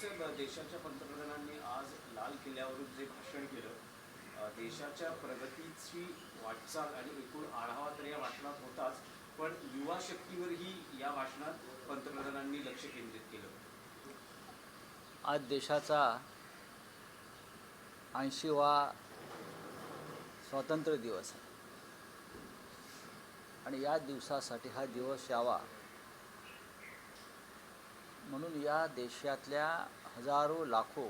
साहेब, देशाच्या पंतप्रधानांनी आज लाल किल्ल्यावरून जे भाषण केलं, देशाच्या प्रगतीची वाटचाल आणि एकूण आढावा तर या भाषणात होताच, पण युवा शक्तीवरही या भाषणात पंतप्रधानांनी लक्ष केंद्रित केलं. आज देशाचा 80वा स्वातंत्र्य दिवस आहे आणि या दिवसासाठी हा दिवस यावा म्हणून या देशातल्या हजारो लाखो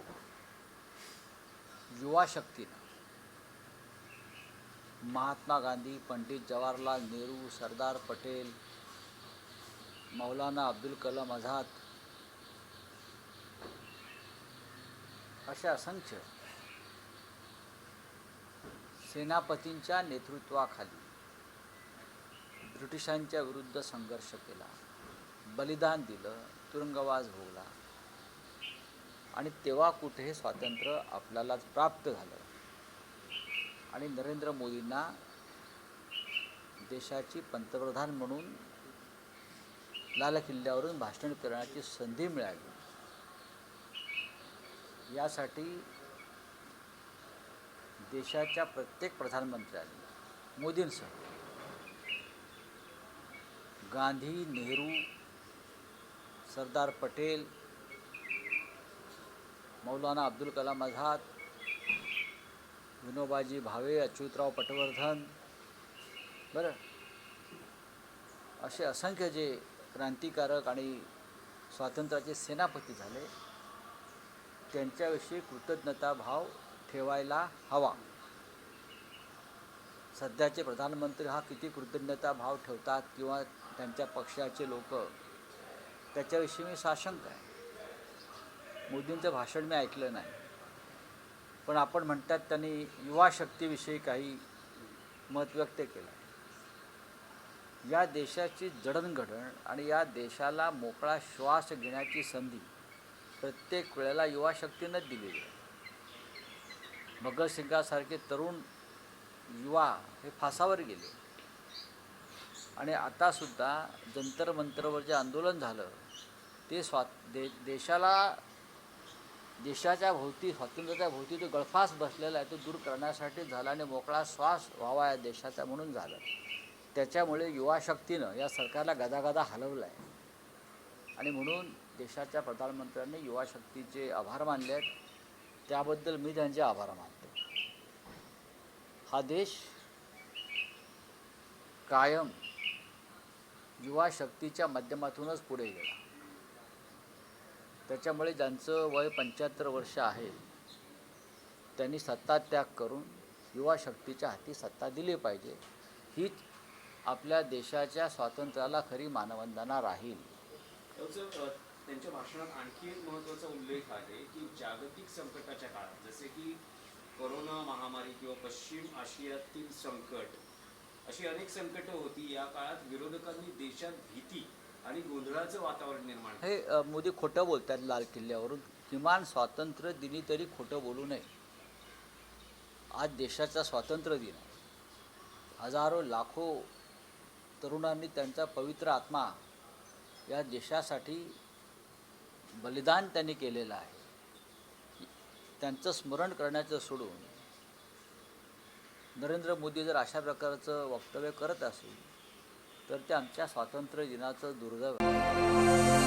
युवा शक्तीनं महात्मा गांधी, पंडित जवाहरलाल नेहरू, सरदार पटेल, मौलाना अब्दुल कलाम आझाद अशा असंख्य सेनापतींच्या नेतृत्वाखाली ब्रिटिशांच्या विरुद्ध संघर्ष केला, बलिदान दिलं, तुरुंगवास भोगला आणि तेव्हा कुठे हे स्वातंत्र्य आपल्याला प्राप्त झालं आणि नरेंद्र मोदींना देशाची पंतप्रधान म्हणून लाल किल्ल्यावरून भाषण करण्याची संधी मिळाली. यासाठी देशाच्या प्रत्येक प्रधानमंत्र्यांनी मोदींसह गांधी, नेहरू, सरदार पटेल, मौलाना अब्दुल कलाम आझाद, विनोबाजी भावे, अच्युतराव पटवर्धन असे असंख्य जे क्रांतिकारक आणि स्वातंत्र्याचे सेनापती झाले त्यांच्याविषयी कृतज्ञताभाव ठेवायला हवा. सध्याचे प्रधानमंत्री हा किती कृतज्ञताभाव ठेवतात किंवा त्यांच्या पक्षाचे लोक त्याच्याविषयी मी साशंक आहे. मोदींचं भाषण मी ऐकलं नाही, पण आपण म्हणतात त्यांनी युवा शक्तीविषयी काही मत व्यक्त केलं. या देशाची जडणघडण आणि या देशाला मोकळा श्वास घेण्याची संधी प्रत्येक वेळेला युवा शक्तीनंच दिलेली आहे. भगतसिंगासारखे तरुण युवा हे फासावर गेले आणि आतासुद्धा जंतर मंतरवर जे आंदोलन झालं ते देशाच्या भोवती, स्वातंत्र्याच्या भोवती जो गळफास बसलेला आहे तो दूर करण्यासाठी झाला आणि मोकळा श्वास व्हावा या देशाचा म्हणून झालं. त्याच्यामुळे युवा शक्तीनं या सरकारला गदागदा हलवलं आहे आणि म्हणून देशाच्या प्रधानमंत्र्यांनी युवा शक्तीचे आभार मानले आहेत. त्याबद्दल मी त्यांचे आभार मानतो. हा देश कायम युवा शक्तीच्या माध्यमातूनच पुढे गेला. त्याच्यामुळे ज्यांचं वय 75 वर्ष आहे त्यांनी सत्तात्याग करून युवा शक्तीच्या हाती सत्ता दिली पाहिजे. हीच आपल्या देशाच्या स्वातंत्र्याला खरी मानवंदना राहील. त्यांच्या भाषणात आणखी एक महत्त्वाचा उल्लेख आहे की जागतिक संकटाच्या काळात जसे की कोरोना महामारी किंवा पश्चिम आशियातील संकट अशी अनेक संकटं होती, या काळात विरोधकांनी देशात भीती आणि गोंधळाचं वातावरण निर्माण केलं. हे मोदी खोटं बोलतात लाल किल्ल्यावरून. किमान स्वातंत्र्य दिनी तरी खोटं बोलू नये. आज देशाचा स्वातंत्र्य दिन आहे. हजारो लाखो तरुणांनी त्यांचा पवित्र आत्मा या देशासाठी बलिदान त्यांनी केलेलं आहे. त्यांचं स्मरण करण्याचं सोडून नरेंद्र मोदी जर अशा प्रकारचं वक्तव्य करत असतील तर ते आमच्या स्वातंत्र्य दिनाचं दुर्दैव आहे.